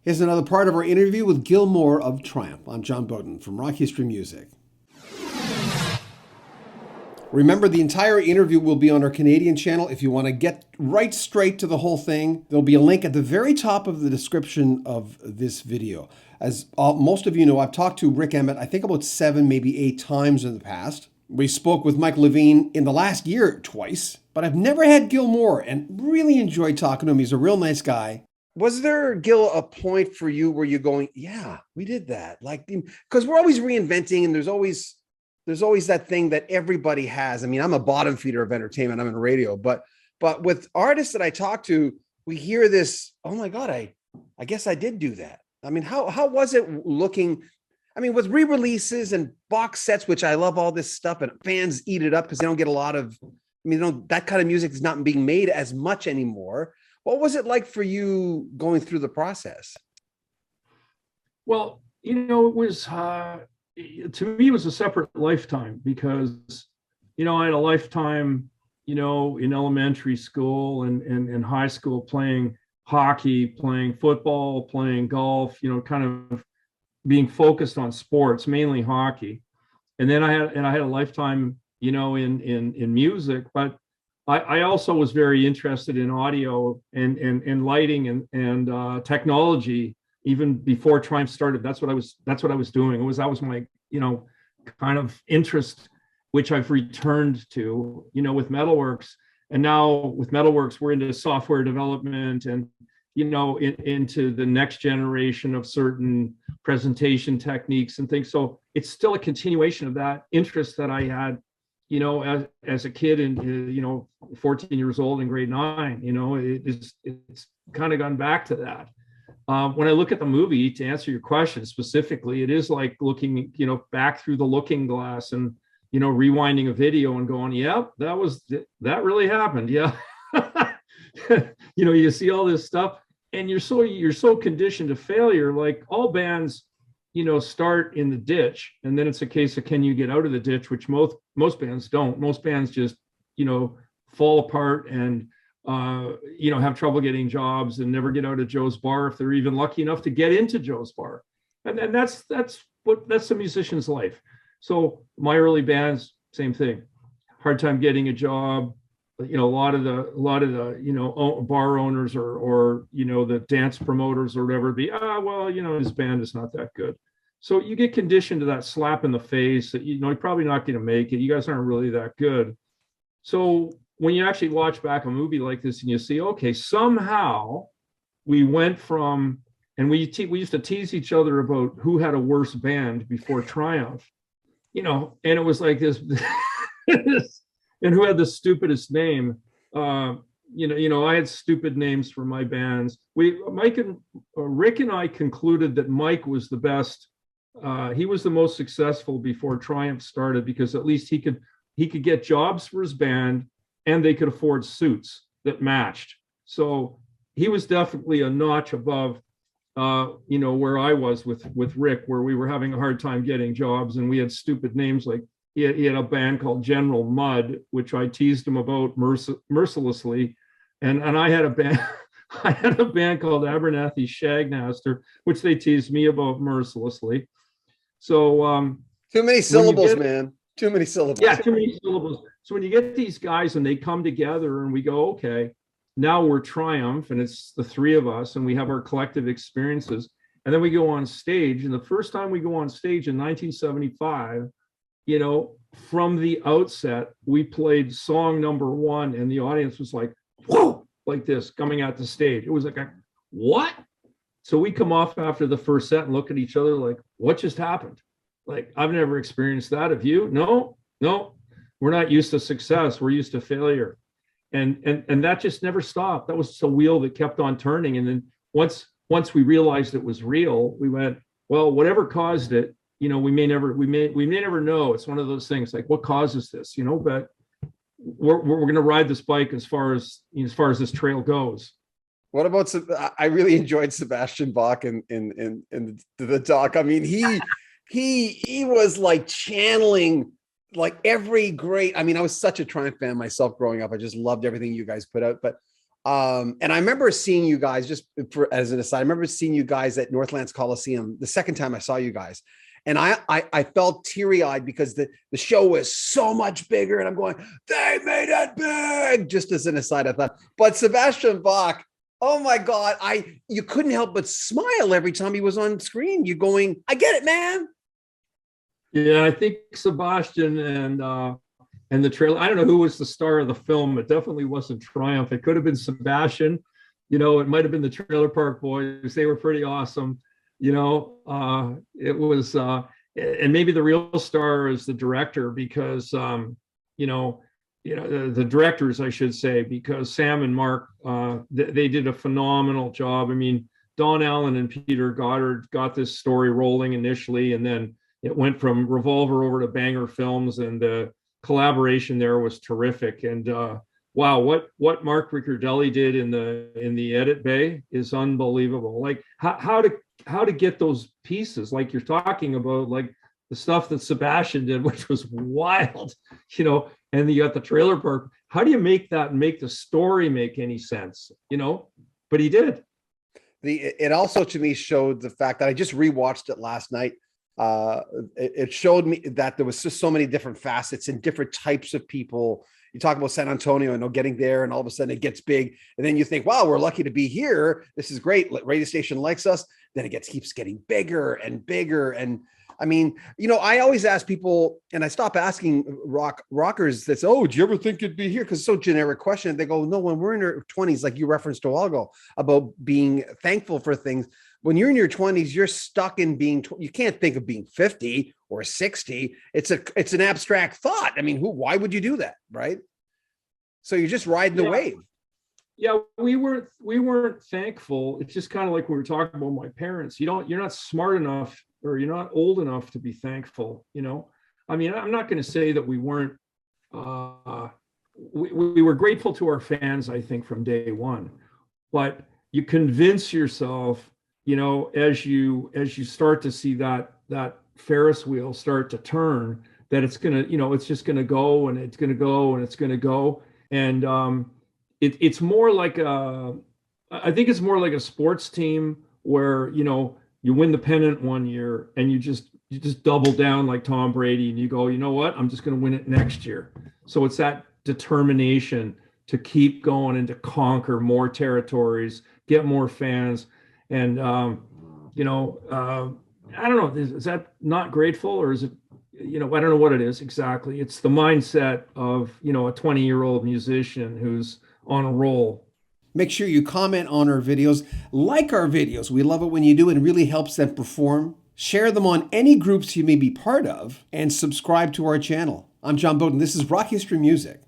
Here's another part of our interview with Gil Moore of Triumph. I'm John Beaudin from Rock History Music. Remember, the entire interview will be on our Canadian channel. If you want to get right straight to the whole thing, there'll be a link at the very top of the description of this video. As most of you know, I've talked to Rick Emmett, I think about 7, maybe 8 times in the past. We spoke with Mike Levine in the last year twice, but I've never had Gil Moore and really enjoyed talking to him. He's a real nice guy. Was there, Gil, a point for you where you're going, yeah, we did that? Like, because we're always reinventing, and there's always that thing that everybody has. I mean, I'm a bottom feeder of entertainment. I'm in radio, but with artists that I talk to, we hear this, oh my God, I guess I did do that. I mean, how was it looking? I mean, with re-releases and box sets, which I love all this stuff, and fans eat it up because they don't get a lot of, that kind of music is not being made as much anymore. What was it like for you going through the process? Well, it was, to me, it was a separate lifetime because, I had a lifetime, in elementary school and high school playing hockey, playing football, playing golf, kind of being focused on sports, mainly hockey. And then I had a lifetime, in music, but I also was very interested in audio and lighting and technology even before Triumph started. That's what I was doing. That was my, kind of interest, which I've returned to, with Metalworks. And now with Metalworks, we're into software development and, into the next generation of certain presentation techniques and things. So it's still a continuation of that interest that I had, as a kid and, 14 years old in grade 9, it's kind of gone back to that. When I look at the movie, to answer your question specifically, it is like looking, back through the looking glass and, rewinding a video and going, yep, that really happened. Yeah. You see all this stuff and you're so conditioned to failure. Like all bands, start in the ditch, and then it's a case of, can you get out of the ditch, which most bands don't. Most bands just, fall apart and, have trouble getting jobs and never get out of Joe's Bar if they're even lucky enough to get into Joe's Bar. And then that's the musician's life. So my early bands, same thing, hard time getting a job. A lot of the bar owners or the dance promoters or whatever be, his band is not that good. So you get conditioned to that slap in the face that, you're probably not going to make it. You guys aren't really that good. So when you actually watch back a movie like this and you see, okay, somehow we went from, and we used to tease each other about who had a worse band before Triumph, and it was like this, and who had the stupidest name. I had stupid names for my bands. Rick and I concluded that Mike was the best. He was the most successful before Triumph started because at least he could get jobs for his band and they could afford suits that matched. So he was definitely a notch above, where I was with Rick, where we were having a hard time getting jobs and we had stupid names. Like he had a band called General Mud, which I teased him about mercilessly. And I had a band, I had a band called Abernathy Shagnaster, which they teased me about mercilessly. So too many syllables, man. Too many syllables. Yeah, too many syllables. So when you get these guys and they come together and we go, okay, now we're Triumph and it's the three of us and we have our collective experiences. And then we go on stage. And the first time we go on stage in 1975, from the outset, we played song number 1 and the audience was like, whoa, like this coming out the stage. It was like, what? So we come off after the first set and look at each other like, what just happened? Like, I've never experienced that. Have you? No, we're not used to success. We're used to failure. And that just never stopped. That was a wheel that kept on turning. And then once we realized it was real, we went, well, whatever caused it, we may never know. It's one of those things like, what causes this, but we're going to ride this bike as far as this trail goes. What about, I really enjoyed Sebastian Bach in the doc. I mean, he was like channeling like every great, I mean, I was such a Triumph fan myself growing up. I just loved everything you guys put out, but And I remember seeing you guys, just for as an aside, I remember seeing you guys at Northlands Coliseum the second time I saw you guys. And I felt teary-eyed because the show was so much bigger. And I'm going, they made it big. Just as an aside, I thought, but Sebastian Bach, oh my God, you couldn't help but smile every time he was on screen. You're going, I get it, man. Yeah, I think Sebastian and the trailer. I don't know who was the star of the film. It definitely wasn't Triumph. It could have been Sebastian. It might have been the Trailer Park Boys. They were pretty awesome. It was, and maybe the real star is the director because, the directors, I should say, because Sam and Mark, they did a phenomenal job. I mean, Don Allen and Peter Goddard got this story rolling initially, and then it went from Revolver over to Banger Films, and the collaboration there was terrific. And wow, what Mark Riccardelli did in the edit bay is unbelievable. Like how to get those pieces, like you're talking about, like the stuff that Sebastian did, which was wild, and you got the Trailer Park. How do you make that and make the story make any sense, But he did. It also to me showed the fact that I just rewatched it last night. It showed me that there was just so many different facets and different types of people. You talk about San Antonio and getting there, and all of a sudden it gets big. And then you think, wow, we're lucky to be here. This is great. Radio station likes us. Then it keeps getting bigger and bigger. And I mean, I always ask people, and I stop asking rockers that say, oh, do you ever think you'd be here? Because it's so generic question. They go, no, when we're in our 20s, like you referenced a while ago about being thankful for things. When you're in your 20s, you're stuck in being, you can't think of being 50 or 60. It's an abstract thought. I mean, why would you do that? Right. So you're just riding the wave. Yeah, we weren't thankful. It's just kind of like we were talking about my parents. You're not smart enough, or you're not old enough to be thankful. I mean, I'm not going to say that we weren't, we were grateful to our fans, I think, from day one, but you convince yourself, as you start to see that Ferris wheel start to turn, that it's gonna, it's just gonna go, and it's gonna go, and it's gonna go, and it's more like I think it's more like a sports team where you win the pennant one year and you just double down like Tom Brady, and you go, you know what, I'm just gonna win it next year. So it's that determination to keep going and to conquer more territories, get more fans. And, I don't know, is that not grateful, or is it, I don't know what it is exactly. It's the mindset of, a 20-year-old musician who's on a roll. Make sure you comment on our videos, like our videos. We love it when you do. It really helps them perform. Share them on any groups you may be part of, and subscribe to our channel. I'm John Beaudin. This is Rock History Music.